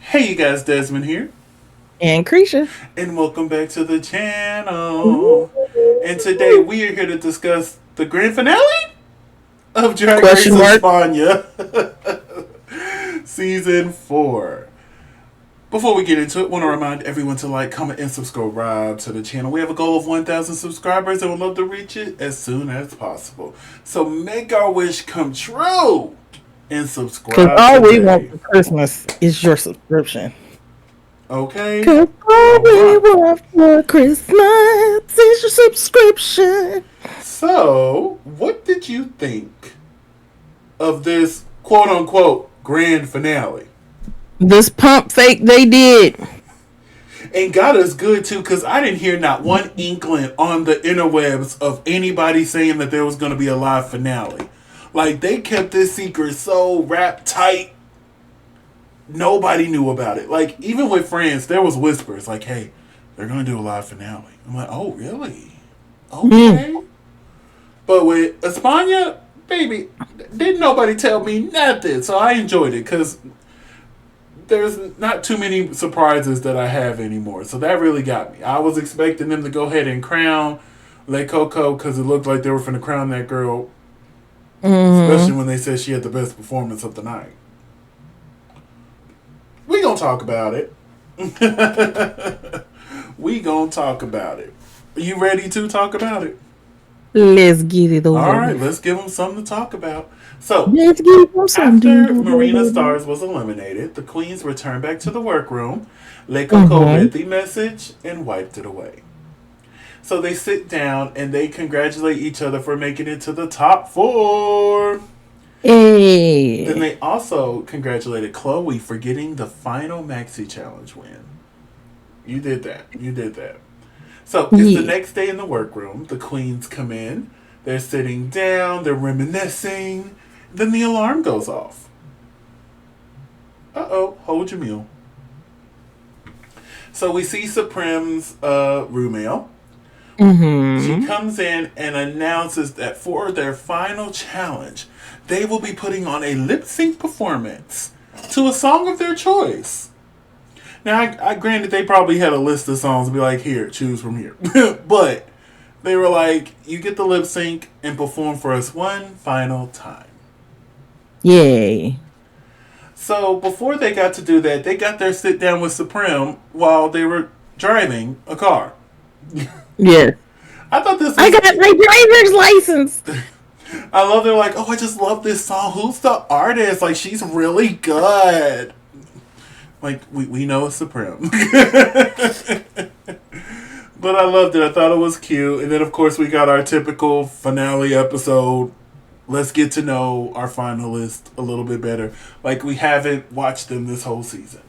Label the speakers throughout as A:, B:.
A: Hey you guys, Desmond here,
B: And Creature.
A: and welcome back to the channel. And today
B: Ooh.
A: we are here to discuss the grand finale of Drag Race
B: Question mark.
A: España, Season 4. Before we get into it, want to remind everyone to like, comment, and subscribe to the channel. We have a goal of 1,000 subscribers and would love to reach it as soon as possible. So make our wish come true and
B: Because
A: subscribe
B: all we want
A: today.
B: for Christmas is your subscription.
A: Okay?
B: Because all we
A: Alright.
B: want for Christmas is your subscription.
A: So, what did you think of this quote unquote grand finale?
B: This pump fake they did.
A: And got us good too, because I didn't hear not one inkling on the interwebs of anybody saying that there was going to be a live finale. Like, they kept this secret so wrapped tight, nobody knew about it. Like, even with friends, there was whispers like, hey, they're going to do a live finale. I'm like, oh, really?
B: Mm.
A: Okay. But with España, baby, didn't nobody tell me nothing. So I enjoyed it because there's not too many surprises that I have anymore. So that really got me. I was expecting them to go ahead and crown Le Coco because it looked like they were going to crown that girl, especially
B: Mm-hmm.
A: when they said she had the best performance of the night. We gonna talk about it. We gonna talk about it. Are you ready to talk about it?
B: Let's get it
A: All
B: over
A: right,
B: with.
A: let's give them something to talk about. So,
B: Let's get them something.
A: after Marina Stars was eliminated, the queens returned back to the workroom. Le Coco
B: Mm-hmm.
A: read the message and wiped it away. So they sit down and they congratulate each other for making it to the top four. Then
B: Hey.
A: they also congratulated Chloe for getting the final Maxi Challenge win. You did that. You did that. So it's the
B: Yeah.
A: next day in the workroom. The queens come in. They're sitting down. They're reminiscing. Then the alarm goes off. Uh-oh. Hold your mule. So we see Supreme's Rumel. She
B: Mm-hmm.
A: comes in and announces that for their final challenge, they will be putting on a lip sync performance to a song of their choice. Now, I granted they probably had a list of songs and be like, here, choose from here. But they were like, you get the lip sync and perform for us one final time.
B: Yay.
A: So before they got to do that, they got their sit down with Supreme while they were driving a car.
B: Yes.
A: I thought this
B: I
A: was.
B: got my driver's license.
A: I love they're like, oh, I just love this song. Who's the artist? Like, she's really good. Like, we know it's Supreme. But I loved it. I thought it was cute. And then, of course, we got our typical finale episode. Let's get to know our finalists a little bit better. Like, we haven't watched them this whole season.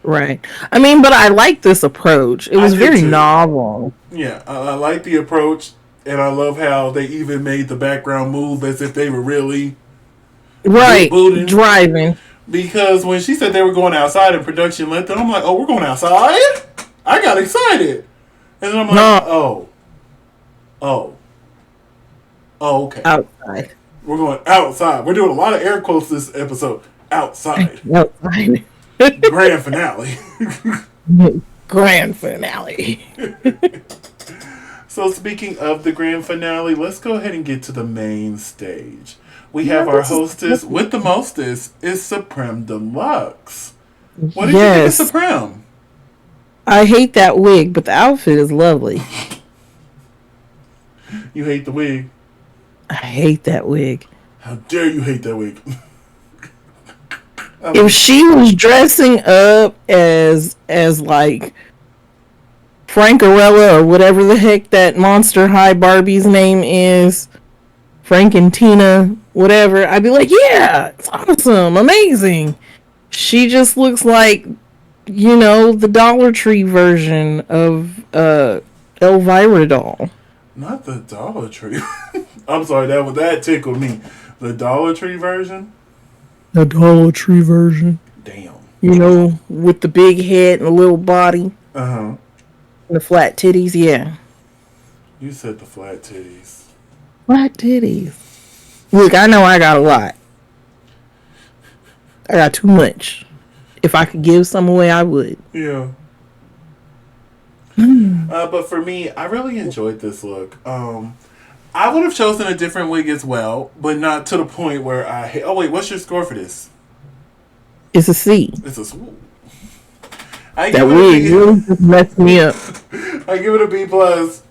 B: Right. I mean, but I like this approach. It
A: I
B: was
A: did
B: very
A: too.
B: novel.
A: Yeah, I like the approach. And I love how they even made the background move as if they were really
B: Right.
A: booting.
B: Driving.
A: Because when she said they were going outside and production let them, I'm like, oh, we're going outside? I got excited. And then I'm like,
B: No,
A: oh, oh, okay.
B: outside.
A: We're going outside. We're doing a lot of air quotes this episode. Outside.
B: Outside.
A: Grand finale.
B: Grand finale.
A: So speaking of the grand finale, let's go ahead and get to the main stage. We
B: Yeah,
A: have our
B: this is
A: hostess with the mostest is Supreme Deluxe. What did you think of
B: yes.
A: Supreme?
B: I hate that wig, but the outfit is lovely.
A: You hate the wig.
B: I hate that wig.
A: How dare you hate that wig?
B: If she was dressing up as like Frankarella or whatever the heck that Monster High Barbie's name is, Frank and Tina, whatever, I'd be like, yeah, it's awesome, amazing. She just looks like, the Dollar Tree version of Elvira doll.
A: Not the Dollar Tree. I'm sorry, that tickled me. The Dollar Tree version?
B: The Dollar Tree version.
A: Damn.
B: With the big head and the little body
A: Uh-huh.
B: and the flat titties, yeah.
A: You said the flat titties.
B: Flat titties. Look, I know I got a lot. I got too much. if I could give some away, I would.
A: Yeah. But for me, I really enjoyed this look. I would have chosen a different wig as well, but not to the point where I. Oh wait, what's your score for this?
B: It's a C.
A: It's a swoop.
B: That wig really just messed me up.
A: I give it a B plus.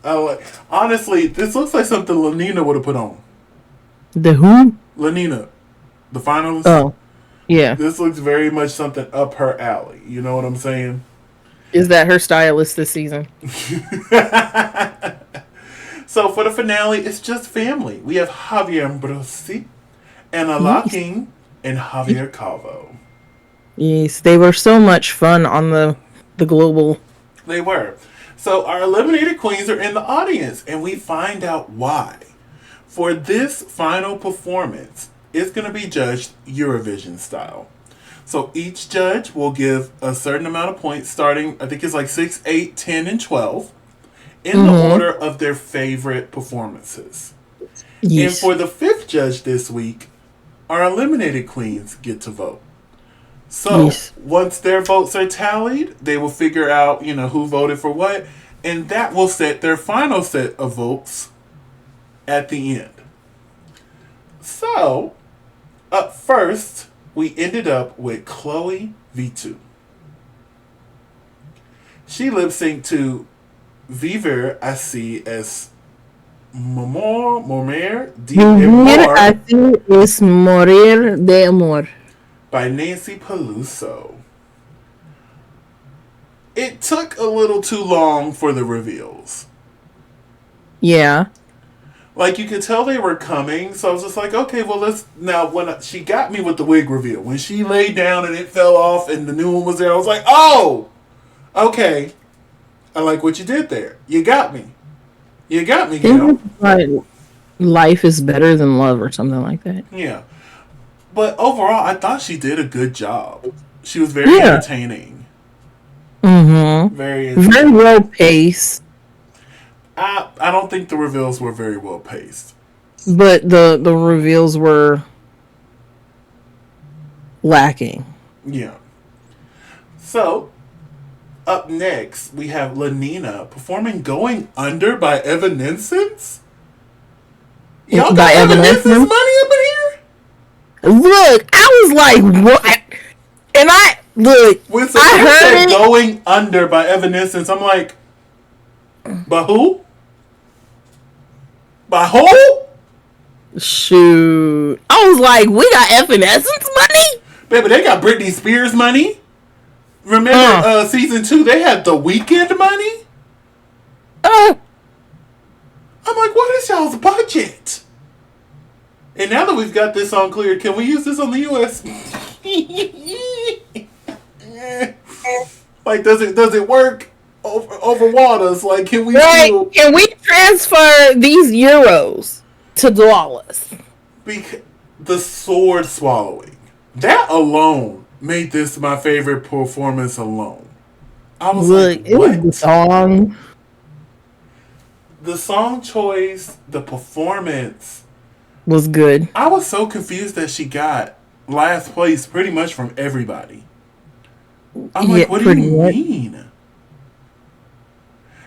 A: Honestly, this looks like something Lanina would have put on.
B: The who?
A: Lanina, the finalist.
B: Oh, yeah.
A: This looks very much something up her alley. You know what I'm saying?
B: Is that her stylist this season?
A: So for the finale, it's just family. We have Javier Ambrosi, Anna Locking, and Javier Calvo.
B: Yes, they were so much fun on the global.
A: They were. So our eliminated queens are in the audience, and we find out why. For this final performance, it's going to be judged Eurovision style. So each judge will give a certain amount of points, starting, I think it's like 6, 8, 10, and 12, in the order of their favorite performances. Yes. And for the fifth judge this week, our eliminated queens get to vote. So once their votes are tallied, they will figure out, who voted for what, and that will set their final set of votes at the end. So, up first, we ended up with Chloe V2. She lip-synced to Vivre Así es Morir de Amor.
B: Así es morir de amor.
A: By Nancy Peluso. It took a little too long for the reveals.
B: Yeah.
A: Like, you could tell they were coming, so I was just like, okay, well, let's... Now, when she got me with the wig reveal, when she laid down and it fell off and the new one was there, I was like, oh! Okay. I like what you did there. You got me. You got me, Gail.
B: Like, life is better than love or something like that.
A: Yeah. But overall, I thought she did a good job. She was very entertaining.
B: Mm-hmm.
A: Very entertaining.
B: Very well paced.
A: I don't think the reveals were very well paced.
B: But the reveals were lacking.
A: Yeah. So, up next, we have Lanina performing Going Under by Evanescence. Y'all got Evanescence money up in here?
B: Look, I was like, what? And
A: when Sophia said Going Under by Evanescence, I'm like, by who? By who?
B: Shoot. I was like, we got Evanescence money?
A: Baby, they got Britney Spears money. Remember season 2, they had The Weeknd money? I'm like, what is y'all's budget? And now that we've got this on clear, can we use this on the US? Like, does it work over waters? Like, can we
B: can we transfer these euros to dollars?
A: Because the sword swallowing, that alone made this my favorite performance alone. I was like, what?
B: It was
A: the song choice, the performance
B: was good.
A: I was so confused that she got last place pretty much from everybody. I'm like, what do you mean?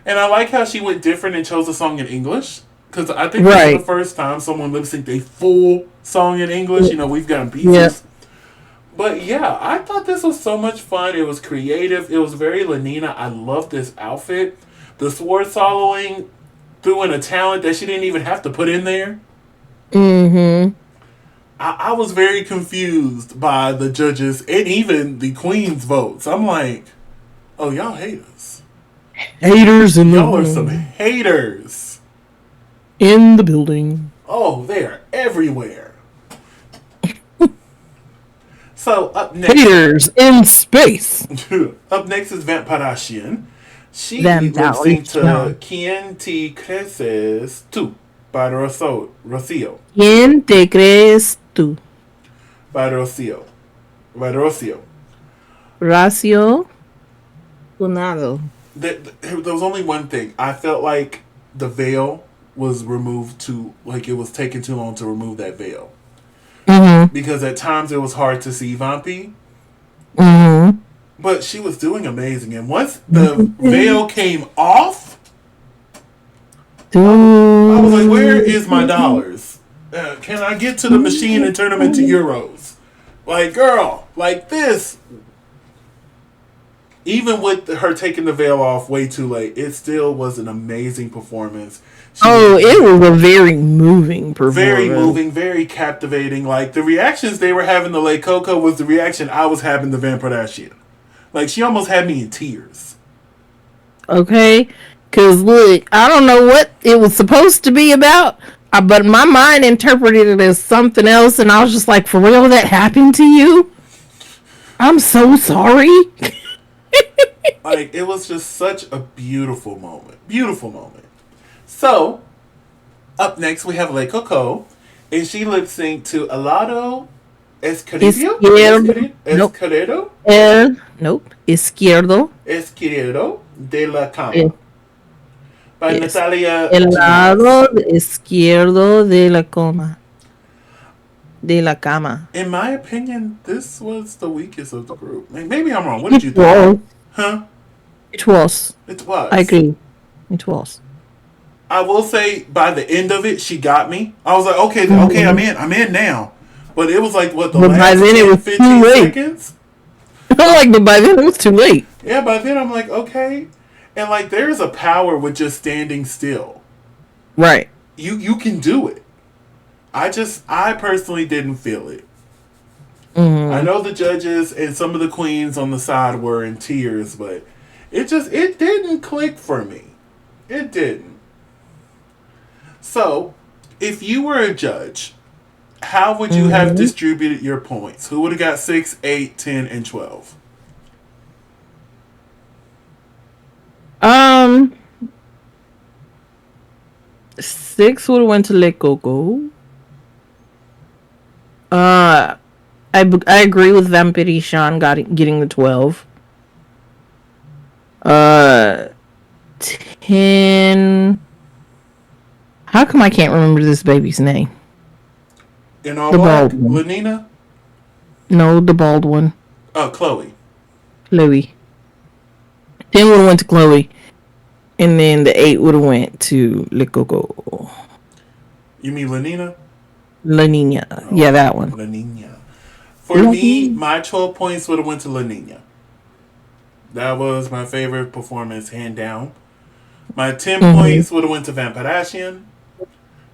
A: And I like how she went different and chose a song in English. Because I think this is the first time someone lip-synced a full song in English. We've gotten pieces. Yeah. But yeah, I thought this was so much fun. It was creative. It was very Lanina. I love this outfit. The sword swallowing threw in a talent that she didn't even have to put in there.
B: Mm-hmm.
A: I was very confused by the judges and even the queen's votes. I'm like, oh, y'all haters.
B: Haters in the
A: Y'all are some haters.
B: In the building.
A: Oh, they are everywhere. So, up next...
B: Haters in space.
A: Up next is Vampirasian. She lip-synced to Quien Te Crees Tu by Rocio.
B: Quien Te Crees Tu?
A: By Rocio.
B: Racio Punado.
A: There was only one thing. I felt like the veil was removed it was taking too long to remove that veil.
B: Mm-hmm.
A: Because at times it was hard to see Vampi.
B: Mm-hmm.
A: But she was doing amazing. And once the veil came off, I was like, where is my dollars? Can I get to the machine and turn them into euros? Like, girl, like this. Even with her taking the veil off way too late, it still was an amazing performance.
B: It was a very moving performance.
A: Very moving, very captivating. Like, the reactions they were having to Le Coco was the reaction I was having to Van Kardashian. Like, she almost had me in tears.
B: Okay? Because, look, I don't know what it was supposed to be about, but my mind interpreted it as something else, and I was just like, for real, that happened to you? I'm so sorry.
A: Like, it was just such a beautiful moment. Beautiful moment. So, up next, we have Le Coco, and she lip synced to Alado Esquerdo?
B: Nope.
A: Esquerdo?
B: Nope. Izquierdo.
A: Esquerdo de la Cama. By Natalia
B: El
A: Jimenez.
B: lado izquierdo de la cama. De la cama.
A: In my opinion, this was the weakest of the group. Maybe I'm wrong. What did you think? Huh?
B: It was.
A: It was.
B: I agree. It was.
A: I will say, by the end of it, she got me. I was like, okay, I'm in now. But it was like, what, the last 10, 15 seconds?
B: I'm like, but by then it was too late.
A: Yeah, by then I'm like, okay. And like, there's a power with just standing still.
B: Right.
A: You can do it. I personally didn't feel it.
B: Mm-hmm.
A: I know the judges and some of the queens on the side were in tears, but it didn't click for me. It didn't. So, if you were a judge, how would you have distributed your points? Who would have got 6, 8, 10, and 12?
B: 6 would have went to Le Coco. I agree with Vampirishan getting the 12. 10. How come I can't remember this baby's name?
A: In all black, Lenina?
B: No, the bald one.
A: Oh, Chloe.
B: 10 would have went to Chloe. And then the 8 would have went to Le Coco.
A: You mean Lenina?
B: La Nina. Oh, yeah, that one.
A: La Nina. For me, my 12 points would have went to La Nina. That was my favorite performance, hand down. My 10 points would have went to Vampirasian.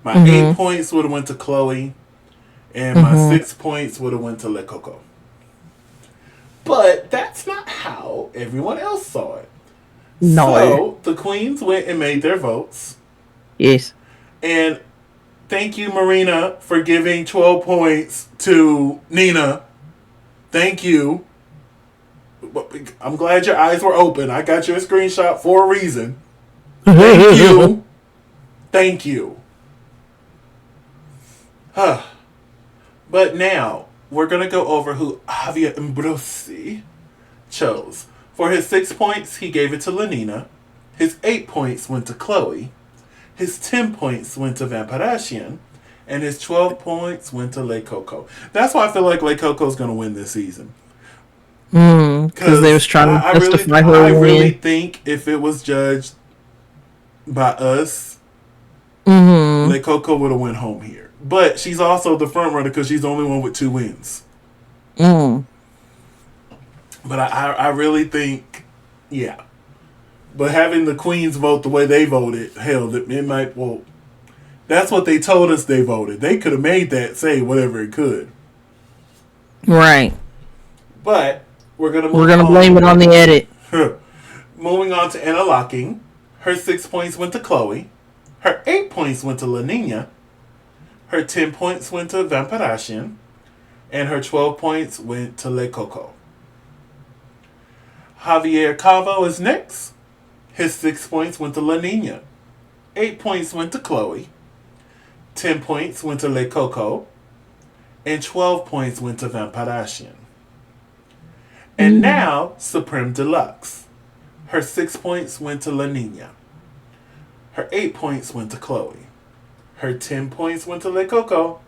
A: My 8 points would have went to Chloe. And my 6 points would have went to Le Coco. But that's not how everyone else saw it. No. So, the queens went and made their votes.
B: Yes.
A: And thank you, Marina, for giving 12 points to Nina. Thank you. I'm glad your eyes were open. I got your screenshot for a reason. Thank you. Thank you. But now, we're going to go over who Javier Ambrosi chose. For his 6 points, he gave it to Lenina. His 8 points went to Chloe. His 10 points went to Vampirasian. And his 12 points went to Le Coco. That's why I feel like Le Coco's going to win this season.
B: Because they was trying to justify her.
A: I really think if it was judged by us, Le Coco would have went home here. But she's also the front runner because she's the only one with 2 wins. But I really think, yeah. But having the queens vote the way they voted, hell, it might, well, that's what they told us they voted. They could have made that say whatever it could.
B: Right.
A: But we're going to
B: blame it on the edit.
A: Moving on to Anna Locking. Her 6 points went to Chloe. Her 8 points went to La Nina. Her 10 points went to Vampirasian. And her 12 points went to Le Coco. Javier Cavo is next. His 6 points went to La Nina. 8 points went to Chloe. 10 points went to Le Coco. And 12 points went to Vampirasian. And now, Supreme Deluxe. Her 6 points went to La Nina. Her 8 points went to Chloe. Her 10 points went to Le Coco.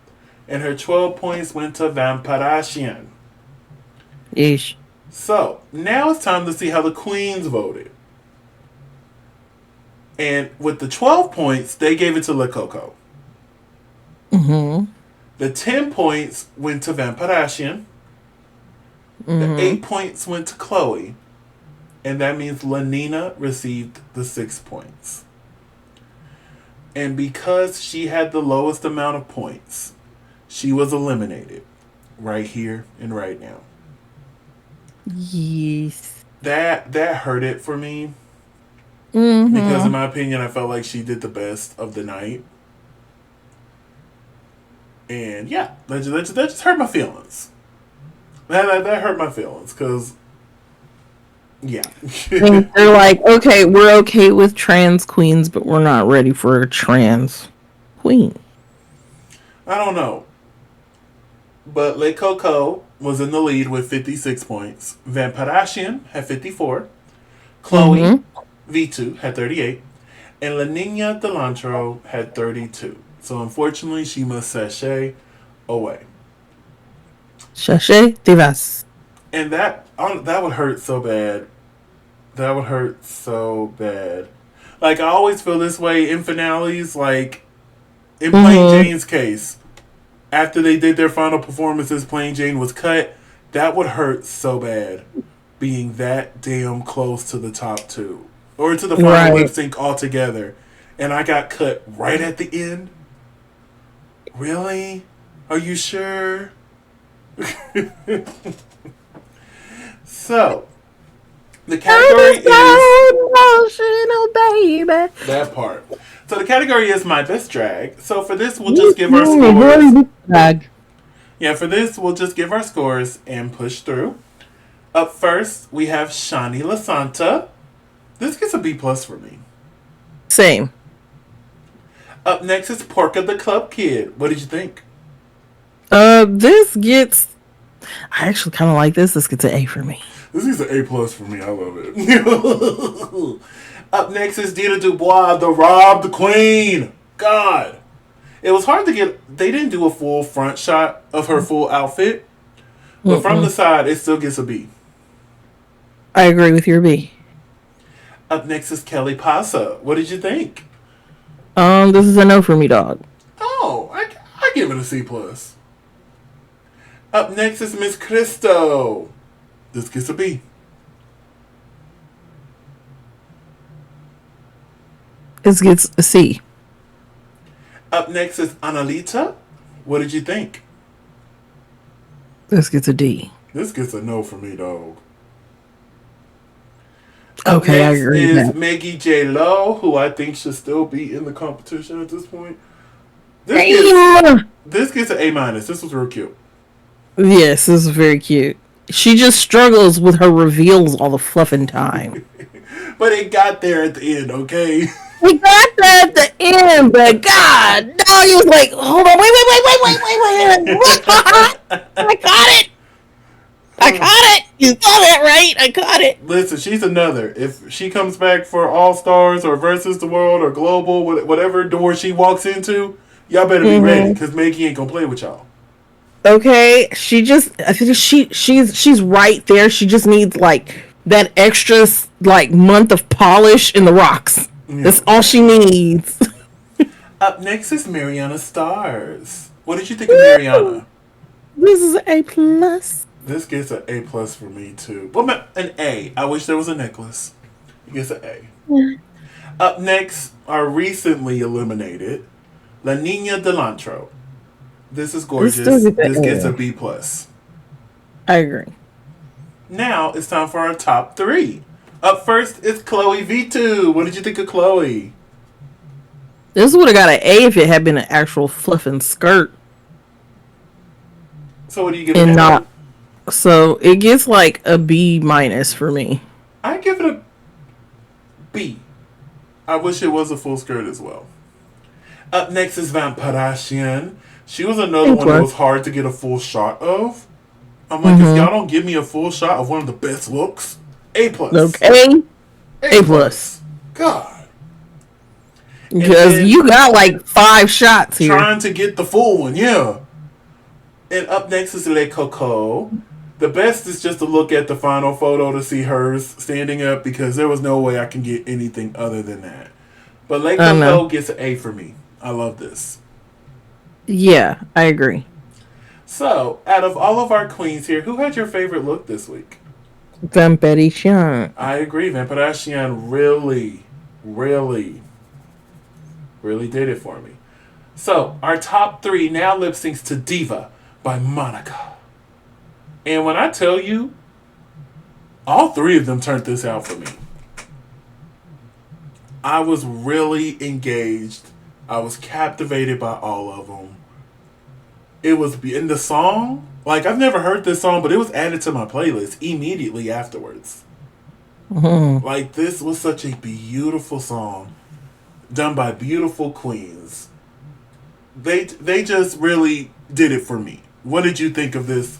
A: And her 12 points went to Vampirasian.
B: Yeesh.
A: So now it's time to see how the queens voted. And with the 12 points, they gave it to Le Coco.
B: Mm-hmm.
A: The 10 points went to Vampirasian. The 8 points went to Chloe. And that means Lanina received the 6 points. And because she had the lowest amount of points, she was eliminated right here and right now.
B: Yes.
A: That hurt it for me.
B: Mm-hmm.
A: Because in my opinion, I felt like she did the best of the night. And yeah, that just hurt my feelings. That hurt my feelings because, yeah.
B: And they're like, okay, we're okay with trans queens, but we're not ready for a trans queen.
A: I don't know. But Le Coco was in the lead with 56 points. Vampirasian had 54. Chloe, V2, had 38. And La Nina Delantro had 32. So unfortunately, she must sashay away.
B: Sachet te vas.
A: And that would hurt so bad. That would hurt so bad. Like, I always feel this way in finales. Like, in Plain Jane's case, after they did their final performances, Plain Jane was cut. That would hurt so bad. Being that damn close to the top two. Or to the final lip sync altogether. And I got cut right at the end. Really? Are you sure? So, the category is
B: emotional, baby.
A: that part. So the category is my best drag. So for this, we'll just give our scores. Yeah, for this, we'll just give our scores and push through. Up first, we have Shani LaSanta. This gets a B plus for me.
B: Same.
A: Up next is Porca the Club Kid. What did you think?
B: This gets. I actually kind of like this. This gets an A for me.
A: This is an A plus for me. I love it. Up next is Dita Dubois, the Rob the Queen. God. It was hard to get. They didn't do a full front shot of her full outfit. But from the side, it still gets a B.
B: I agree with your B.
A: Up next is Kelly Pasa. What did you think?
B: This is a no for me, dog.
A: Oh, I give it a C plus. Up next is Miss Cristo. This gets a B.
B: This gets a C.
A: Up next is Analita. What did you think?
B: This gets a D.
A: This gets a no for me, dog.
B: Okay, I agree with
A: Next is
B: that.
A: Maggie J. Lo, who I think should still be in the competition at this point. This gets an A minus. This was real cute.
B: Yes, this is very cute. She just struggles with her reveals all the fluffing time.
A: But it got there at the end, okay?
B: We got that at the end, but God, no, he was like, hold on, wait. I caught it. You saw that, right? I caught it.
A: Listen, she's another. If she comes back for All Stars or Versus the World or Global, whatever door she walks into, y'all better be ready, because Maggie ain't gonna play with y'all.
B: Okay, I think she's right there. She just needs like that extra like month of polish in the rocks. Yeah. That's all she needs.
A: Up next is Mariana Stars. What did you think of Mariana?
B: This is an A plus.
A: This gets an A plus for me too. Well, an A. I wish there was a necklace. It gets an A. Yeah. Up next are recently eliminated La Nina Delantro. This is gorgeous. This gets a B plus.
B: I agree.
A: Now it's time for our top three. Up first is Chloe V2. What did you think of Chloe?
B: This would have got an A if it had been an actual fluffing skirt.
A: So what do you give it?
B: Not. So it gets like a B minus for me.
A: I give it a B. I wish it was a full skirt as well. Up next is Vampirasian. She was another one that was hard to get a full shot of. I'm like, if y'all don't give me a full shot of one of the best looks, A plus.
B: Okay. A plus.
A: God.
B: Because you got like 5 shots here.
A: Trying to get the full one, yeah. And up next is Le Coco. The best is just to look at the final photo to see hers standing up because there was no way I can get anything other than that. But Le
B: I know.
A: Coco gets an A for me. I love this.
B: Yeah, I agree.
A: So, out of all of our queens here, who had your favorite look this week?
B: Vampirition.
A: I agree. Vampirasian really, really, really did it for me. So, our top three now lip syncs to Diva by Monica. And when I tell you, all three of them turned this out for me. I was really engaged. I was captivated by all of them. It was in the song. Like, I've never heard this song, but it was added to my playlist immediately afterwards.
B: Mm-hmm.
A: Like, this was such a beautiful song done by beautiful queens. They just really did it for me. What did you think of this?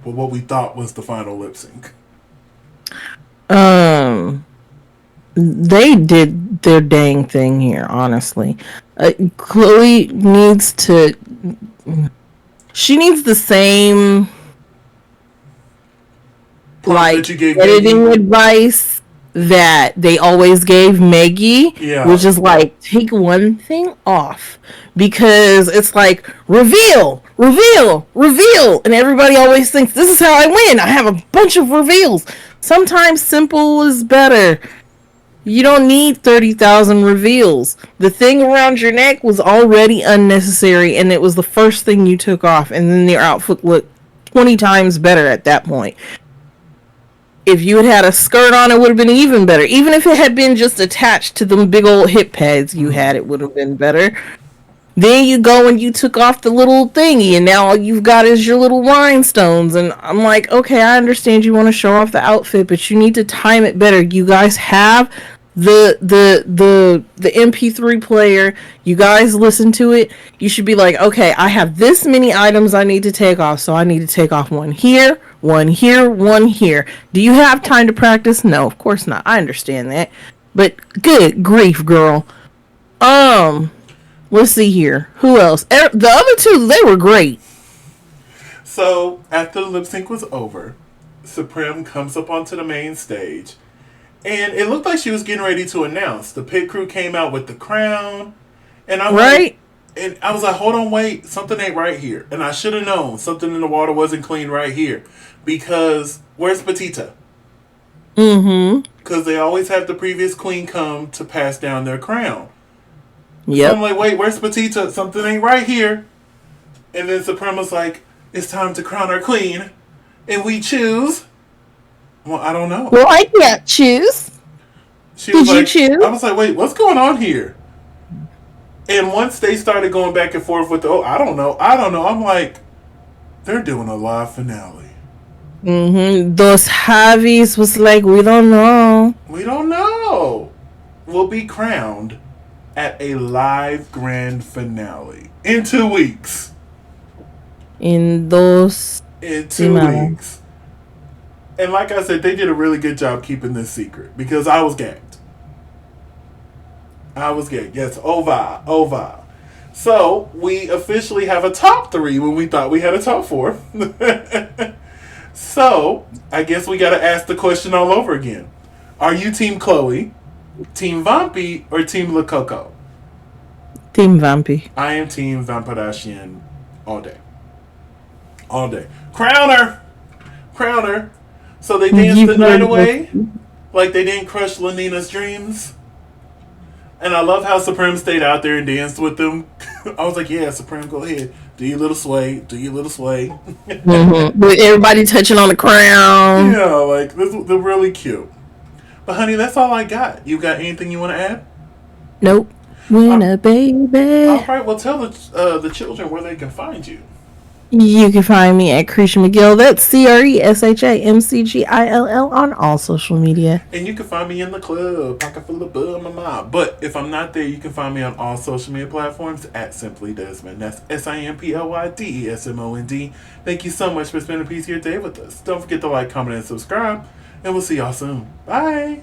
A: Well, what we thought was the final lip sync.
B: Um, they did their dang thing here. Honestly, Chloe needs to. She needs the same
A: Prompt that
B: like
A: you gave
B: editing
A: Maggie.
B: advice that they always gave Maggie,
A: Yeah.
B: which is like take one thing off because it's like reveal, reveal, reveal, and everybody always thinks this is how I win. I have a bunch of reveals. Sometimes simple is better. You don't need 30,000 reveals. The thing around your neck was already unnecessary, and it was the first thing you took off, and then your outfit looked 20 times better at that point. If you had had a skirt on, it would have been even better. Even if it had been just attached to the big old hip pads you had, it would have been better. Then you go and you took off the little thingy, and now all you've got is your little rhinestones. And I'm like, okay, I understand you want to show off the outfit, but you need to time it better. You guys have the MP3 player. You guys listen to it. You should be like, okay, I have this many items I need to take off, so I need to take off one here, one here, one here. Do you have time to practice? No, of course not. I understand that. But good grief, girl. Let's see here. Who else? The other two, they were great.
A: So, after the lip sync was over, Supreme comes up onto the main stage. And it looked like she was getting ready to announce. The pit crew came out with the crown. And I
B: Right?
A: and I was like, hold on, wait, something ain't right here. And I should have known something in the water wasn't clean right here. Because where's Petita?
B: Mm-hmm.
A: Because they always have the previous queen come to pass down their crown.
B: Yep.
A: So I'm like, wait, where's Petita? Something ain't right here. And then Suprema's like, it's time to crown our queen. And we choose. Well, I don't know.
B: Well, I can't choose.
A: She was
B: Did you
A: like,
B: choose?
A: I was like, wait, what's going on here? And once they started going back and forth with the, I don't know. I'm like, they're doing a live finale.
B: Mm-hmm. Those Javis was like, we don't know.
A: We don't know. We'll be crowned at a live grand finale in 2 weeks.
B: In those
A: In 2 weeks. And like I said, they did a really good job keeping this secret because I was gagged. Yes, Ova. So, we officially have a top three when we thought we had a top four. So, I guess we gotta ask the question all over again. Are you Team Chloe, Team Vampy, or Team LaCoco?
B: Team Vampy.
A: I am Team Vampirasian all day. All day. Crown her! So they danced the night away like they didn't crush Lenina's dreams. And I love how Supreme stayed out there and danced with them. I was like, yeah, Supreme, go ahead. Do your little sway.
B: Mm-hmm. With everybody touching on the crown.
A: Yeah, like, they're really cute. But honey, that's all I got. You got anything you want to add?
B: Nope. Winner, baby.
A: All right, well, tell the children where they can find you.
B: You can find me at Cresha McGill. That's CRESHAMCGILL on all social media.
A: And you can find me in the club, pocket full of bum, mama. But if I'm not there, you can find me on all social media platforms at Simply Desmond. That's SIMPLYDESMOND. Thank you so much for spending a piece of your day with us. Don't forget to like, comment, and subscribe. And we'll see y'all soon. Bye.